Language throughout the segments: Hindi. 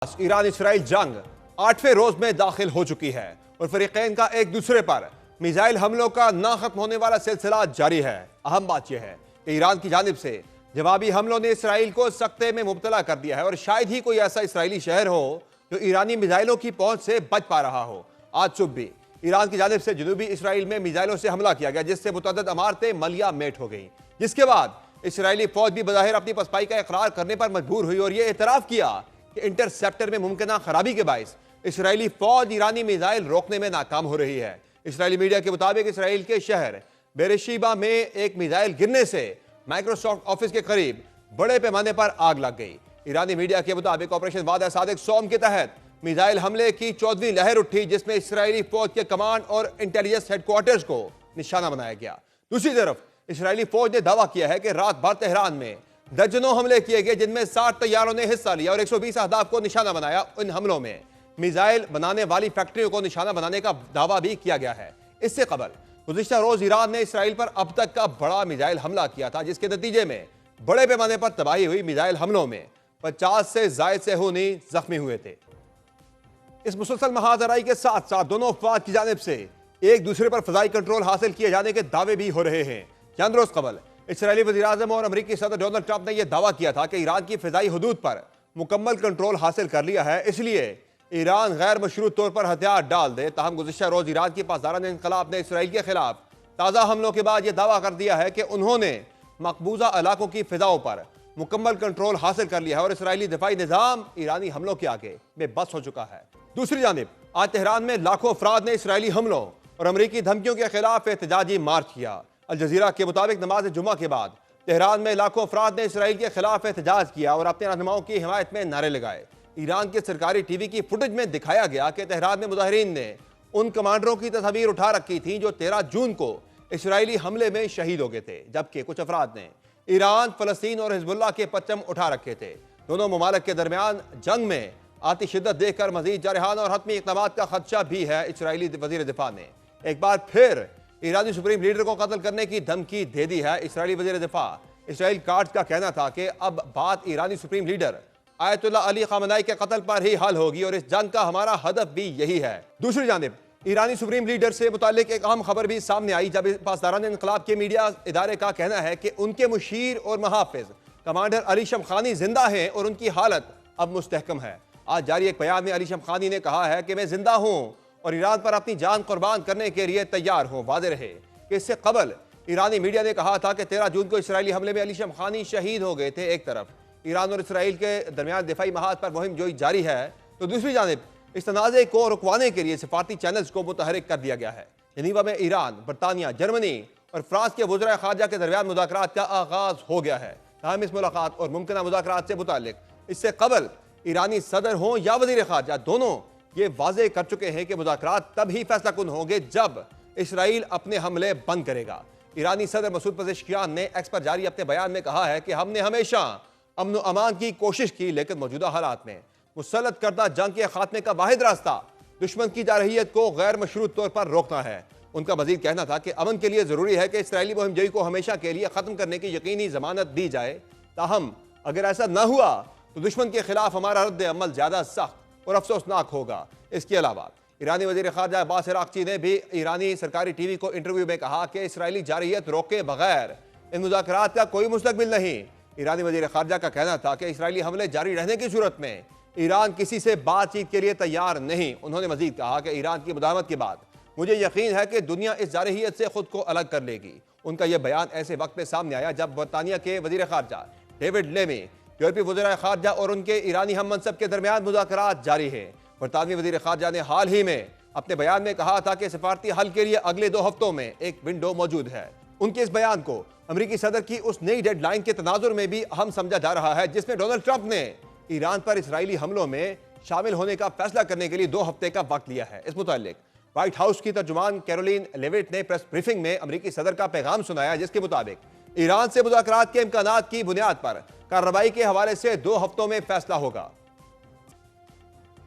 ईरान इसराइल जंग 8वें रोज में दाखिल हो चुकी है और फरीकैन का एक दूसरे पर मिसाइल हमलों का ना खत्म होने वाला सिलसिला जारी है। अहम बात यह है कि ईरान की जानिब से जवाबी हमलों ने इसराइल को सख्ते में मुब्तला कर दिया है और शायद ही कोई ऐसा इसराइली शहर हो जो ईरानी मिसाइलों की पहुंच से बच पा रहा हो। आज सुबह भी ईरान की जानिब से जनूबी इसराइल में मिसाइलों से हमला किया गया, जिससे मुतअद्दिद इमारतें मलिया मेट हो गई, जिसके बाद इसराइली फौज भी बज़ाहिर अपनी पसपाई का इकरार करने पर मजबूर हुई और यह एतराफ़ किया कि इंटरसेप्टर में मुमकिन खराबी के बायस इसराइली फौज ईरानी मिसाइल रोकने में नाकाम हो रही है। इसराइली मीडिया के मुताबिक इसराइल के शहर बेरेशिबा में एक मिसाइल गिरने से माइक्रोसॉफ्ट ऑफिस के करीब बड़े पैमाने पर आग लग गई। ईरानी मीडिया के मुताबिक ऑपरेशन वादा सादिक सोम के तहत मिसाइल हमले की 14वीं लहर उठी, जिसमें इसराइली फौज के कमांड और इंटेलिजेंस हेडक्वार्टर्स को निशाना बनाया गया। दूसरी तरफ इसराइली फौज ने दावा किया है कि रात भर तेहरान में दर्जनों हमले किए गए, जिनमें 60 तैयारों ने हिस्सा लिया और 120 अहदाफ को निशाना बनाया। इन हमलों में मिसाइल बनाने वाली फैक्ट्रियों को निशाना बनाने का दावा भी किया गया है। इससे कबल गुज़िश्ता रोज ईरान ने इसराइल पर अब तक का बड़ा मिसाइल हमला किया था, जिसके नतीजे में बड़े पैमाने पर तबाही हुई। मिसाइल हमलों में 50 से जायद सेहूनी जख्मी हुए थे। इस मुसलसल महाजराई के साथ साथ दोनों अफवाज की जानिब से एक दूसरे पर फजाई कंट्रोल हासिल किए जाने के दावे भी हो रहे हैं। चंद रोज कबल इसराइली वज़ीर-ए-आज़म और अमरीकी सदर डोनाल्ड ट्रंप ने यह दावा किया था कि ईरान की फिजाई हदूद पर मुकम्मल कंट्रोल हासिल कर लिया है, इसलिए ईरान गैर मशरूत तौर पर हथियार डाल दे। ताहम गुज़िश्ता रोज ईरान की पासदारान इनकलाब ने इसराइल के खिलाफ ताज़ा हमलों के बाद यह दावा कर दिया है कि उन्होंने मकबूजा इलाकों की फिजाओं पर मुकम्मल कंट्रोल हासिल कर लिया है और इसराइली दिफाई निज़ाम ईरानी हमलों के आगे बेबस हो चुका है। दूसरी जानिब आज तेहरान में लाखों अफराद ने इसराइली हमलों और अमरीकी धमकियों के खिलाफ एहतजाजी मार्च किया। अल जज़ीरा के मुताबिक नमाज जुमा के बाद तेहरान में लाखों अफराद ने इसराइल के खिलाफ एहतजाज किया और अपने रहनुमाओं की हिमायत में नारे लगाए। ईरान के सरकारी टीवी की फुटेज में दिखाया गया कि तेहरान में मुजाहिरीन ने उन कमांडरों की तस्वीर उठा रखी थी जो 13 जून को इसराइली हमले में शहीद हो गए थे, जबकि कुछ अफराद ने ईरान, फलस्तीन और हिजबुल्लाह के परचम उठा रखे थे। दोनों ममालिक के दरमियान जंग में आती शिद्दत देखकर मजीद जारहान और हतमी इक़दामात का खदशा भी है। इसराइली वज़ीर दिफा ने एक बार फिर ईरानी सुप्रीम लीडर को कत्ल करने की धमकी दे दी है। इसराइली वज़ीर दिफा इसराइल कार्ड्स का कहना था कि अब बात ईरानी supreme leader Ayatollah Ali Khamenei के कत्ल पर ही हल होगी और इस जंग का हमारा हदफ भी यही है। दूसरी जानिब ईरानी सुप्रीम लीडर से मुतालिक एक अहम खबर भी सामने आई, जब पासदारान इनकलाब के मीडिया इदारे का कहना है कि उनके मुशीर और महाफिज कमांडर अली शमखानी जिंदा हैं और उनकी हालत अब मुस्तहकम है। आज जारी एक बयान में अली शमखानी ने कहा है कि मैं जिंदा हूँ और ईरान पर अपनी जान कुर्बान करने के लिए तैयार हूँ। वाज़ेह रहे कि इससे कबल ईरानी मीडिया ने कहा था कि 13 जून को इसराइली हमले में अली शमखानी शहीद हो गए थे। एक तरफ ईरान और इसराइल के दरमियान दिफाई महाज पर मुहिम जोई जारी है, तो दूसरी जानिब इस तनाज़े को रुकवाने के लिए सफारती चैनल्स को मुतहरिक कर दिया गया है। जनीवा में ईरान, बरतानिया, जर्मनी और फ्रांस के वज़राए ख़ारजा के दरमियान मुज़ाकरात का आगाज़ हो गया है। ताहम इस मुलाकात और मुमकिन मुज़ाकरात से मुतालिक इससे कबल ईरानी सदर हों या वज़ीर ख़ारजा, दोनों ये वाज़ेह कर चुके हैं कि मुज़ाकरात तब ही फैसला कुन होंगे जब इसराइल अपने हमले बंद करेगा। ईरानी सदर मसूद पज़ेश्कियान ने एक्स पर जारी अपने बयान में कहा है कि हमने हमेशा अमन व अमान की कोशिश की, लेकिन मौजूदा हालात में मुसल्लत करदा जंग के खात्मे का वाहिद रास्ता दुश्मन की जारहियत को गैर मशरूत तौर पर रोकना है। उनका मजीद कहना था कि अमन के लिए ज़रूरी है कि इसराइली मुहिम जोई को हमेशा के लिए ख़त्म करने की यकीनी ज़मानत दी जाए। ताहम अगर ऐसा न हुआ तो दुश्मन के खिलाफ हमारा रद्द अमल ज़्यादा सख्त और अफसोसनाक होगा। इसके अलावा ईरानी वज़ीर ख़ारजा अब्बास इराक़ची ने भी ईरानी सरकारी टीवी को इंटरव्यू में कहा कि इसराइली जारहियत रोके बगैर इन मुज़ाकरात का कोई मुस्तक़बिल नहीं। ईरानी वज़ीर ख़ारजा का कहना था कि इसराइली हमले जारी रहने की सूरत में ईरान किसी से बातचीत के लिए तैयार नहीं। उन्होंने मजीद कहा कि ईरान की मुदावमत के बाद मुझे यकीन है कि दुनिया इस जारहियत से खुद को अलग कर लेगी। उनका यह बयान ऐसे वक्त में सामने आया जब बरतानिया के वज़ीर ख़ारजा डेविड लेमी, यूरोपीय वज़ीर ख़ारजा और उनके ईरानी हम मनसब के दरमियान मुज़ाकरात जारी है। बरतानवी वज़ीर ख़ारजा ने हाल ही में अपने बयान में कहा था कि सिफारती हल के लिए अगले 2 हफ्तों में एक विंडो मौजूद है। उनके इस बयान को अमरीकी सदर की उस नई डेडलाइन के तनाजुर में भी अहम समझा जा रहा है, जिसमें डोनाल्ड ट्रंप ने ईरान पर इसराइली हमलों में शामिल होने का फैसला करने के लिए 2 हफ्ते का वक्त लिया है। इस मुतालिक व्हाइट हाउस की तर्जुमान कैरोलिन लेविट ने प्रेस ब्रीफिंग में अमरीकी सदर का पैगाम सुनाया, जिसके मुताबिक ईरान से मुज़ाकरात के इम्कानात की बुनियाद पर कार्रवाई के हवाले से 2 हफ्तों में फैसला होगा।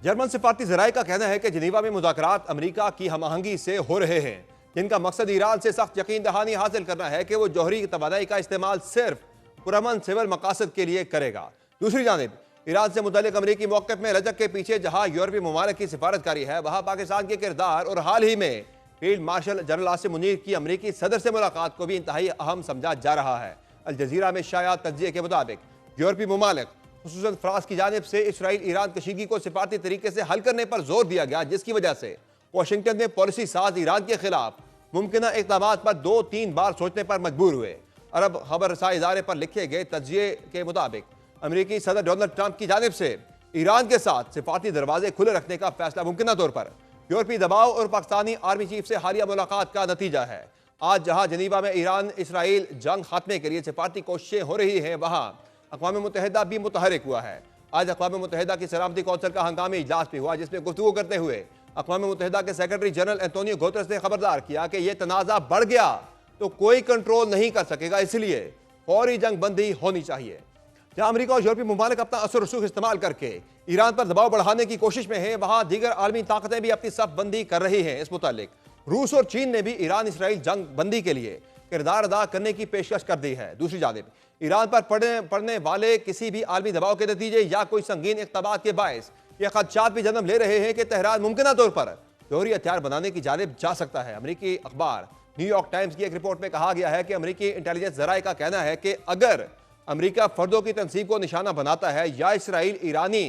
जर्मन सिफारती ज़राए का कहना है कि जनीवा में मुज़ाकरात अमरीका की हमआहंगी से हो रहे हैं, जिनका मकसद ईरान से सख्त यकीन दहानी हासिल करना है कि वो जौहरी तवानाई का इस्तेमाल सिर्फ पुरअमन सिविल मकासद के लिए करेगा। दूसरी जानिब ईरान से मुतल्लिक अमरीकी मौक़िफ़ में रजक के पीछे जहां यूरोपीय ममालिक की सिफारतकारी है, वहां पाकिस्तान के किरदार और हाल ही में field marshal general Asim Munir की अमरीकी सदर से मुलाकात को भी इंतहाई अहम समझा जा रहा है। अल जजीरा में शाया तज्जिए के मुताबिक यूरोपीय ममालिक खुसूसन फ्रांस की जानिब से इसराइल ईरान कशीदगी को सिफारती तरीके से हल करने पर जोर दिया गया, जिसकी वजह से वाशिंगटन में पॉलिसी साज ईरान के खिलाफ मुमकिन इक़दामात पर 2-3 बार सोचने पर मजबूर हुए। अरब खबर रसाई इदारे पर लिखे गए तज्जिए के मुताबिक अमरीकी सदर डोनाल्ड ट्रंप की जानिब से ईरान के साथ सिफारती दरवाजे खुले रखने का फैसला मुमकिन तौर पर यूरोपीय दबाव और पाकिस्तानी आर्मी चीफ से हालिया मुलाकात का नतीजा है। आज जहां जनीवा में ईरान इसराइल जंग खात्मे के लिए सिफारती कोशिशें हो रही हैं, वहां अक़वाम मुत्तहिदा भी मुतहरिक हुआ है। आज अक़वाम मुत्तहिदा की सलामती कौंसिल का हंगामी इजलास भी हुआ, जिसमें गुफ्तगू करते हुए अक़वाम मुत्तहिदा के सेक्रेटरी जनरल एंटोनियो गुतेरेस ने खबरदार किया कि यह तनाज़ा बढ़ गया तो कोई कंट्रोल नहीं कर सकेगा, इसलिए फौरी जंग बंदी होनी चाहिए। जहां अमेरिका और यूरोपीय ममालिक अपना असर रसूख इस्तेमाल करके ईरान पर दबाव बढ़ाने की कोशिश में है, वहां दीगर आलमी ताकतें भी अपनी सफ बंदी कर रही हैं। इस मुतालिक रूस और चीन ने भी ईरान इसराइल जंग बंदी के लिए किरदार अदा करने की पेशकश कर दी है। दूसरी जानिब ईरान पर पड़ने वाले किसी भी आलमी दबाव के नतीजे या कोई संगीन इक़दामात के बायस यह खदशात भी जन्म ले रहे हैं कि तेहरान मुमकिन तौर पर जौहरी हथियार बनाने की जानिब जा सकता है। अमरीकी अखबार न्यूयॉर्क टाइम्स की एक रिपोर्ट में कहा गया है कि अमरीकी इंटेलिजेंस जराए का कहना है कि अगर अमरीका फर्दों की तनसीब को निशाना बनाता है या इसराइल ईरानी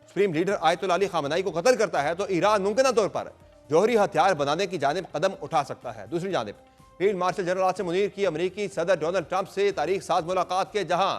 supreme leader Ayatollah Ali Khamenei को कत्ल करता है, तो ईरान मुमकिन तौर पर जौहरी हथियार बनाने की जानिब कदम उठा सकता है। दूसरी जानिब field marshal general Asim Munir की अमरीकी सदर डोनाल्ड ट्रंप से तारीख साज मुलाकात के जहां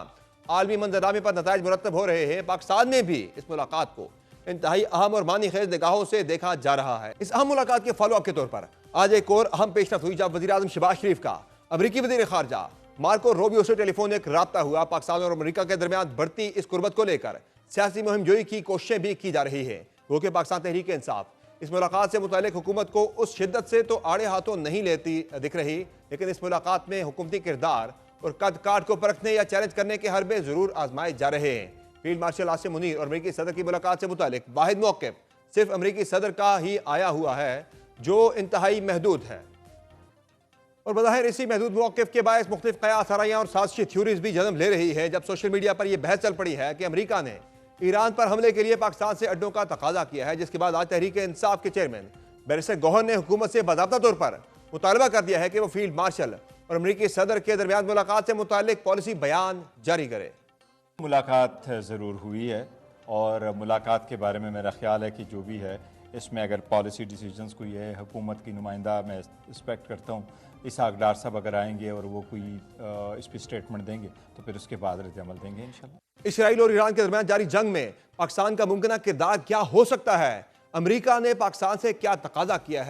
आलमी मंजरनामे पर नताइज मुरतब हो रहे हैं, पाकिस्तान में भी इस मुलाकात को इंतहाई अहम और मानी खेज निगाहों से देखा जा रहा है। इस अहम मुलाकात के फॉलोअप के तौर पर आज एक और अहम पेशरफ हुई, जब वज़ीर आज़म शहबाज शरीफ का अमरीकी वज़ीर ख़ारजा मार्को रूबियो से टेलीफोनिक राब्ता हुआ। पाकिस्तान और अमरीका के दरमियान बढ़ती इस कुर्बत को लेकर सियासी मुहिम जोई की कोशिशें भी की जा रही है। वो कि पाकिस्तान तहरीक इंसाफ इस मुलाकात से मुतालिक हुकूमत को उस शिद्दत से तो आड़े हाथों नहीं लेती दिख रही, लेकिन इस मुलाकात में हुकूमती किरदार और कद काट को परखने या चैलेंज करने के हरबे जरूर आजमाए जा रहे हैं। फील्ड मार्शल आसिम मुनीर और अमरीकी सदर की मुलाकात से मुतालिक वाहिद मौक़िफ़ सिर्फ अमरीकी सदर का ही आया हुआ है, जो इंतहाई महदूद है। और बज़ाहिर इसी महदूद मौक़िफ़ के बायस मुख्तलिफ क़यास आराइयाँ और साजिशी थ्योरीज भी जन्म ले रही है, जब सोशल मीडिया पर यह बहस चल पड़ी है कि अमरीका ने ईरान पर हमले के लिए पाकिस्तान से अड्डों का तकाजा किया है, जिसके बाद आज तहरीक इंसाफ के चेयरमैन बैरिस्टर गौहर ने हुकूमत से बाज़ाब्ता तौर पर मुतालबा कर दिया है कि वो फील्ड मार्शल और अमरीकी सदर के दरमियान मुलाकात से मुतालिक पॉलिसी बयान जारी करे। मुलाकात ज़रूर हुई है और मुलाकात के बारे में मेरा ख्याल है कि जो भी है इसमें अगर पॉलिसी डिसीजंस कोई है, हुकूमत की नुमाइंदा मैं एक्सपेक्ट करता हूँ इसहाक डार साहब अगर आएंगे और वो कोई इस पर स्टेटमेंट देंगे तो फिर उसके बाद रद्द-ए-अमल देंगे इंशाल्लाह। इसराइल और ईरान के दरमियान जारी जंग में पाकिस्तान का मुमकिन किरदार क्या हो सकता है? अमरीका ने पाकिस्तान से क्या तकाजा किया है?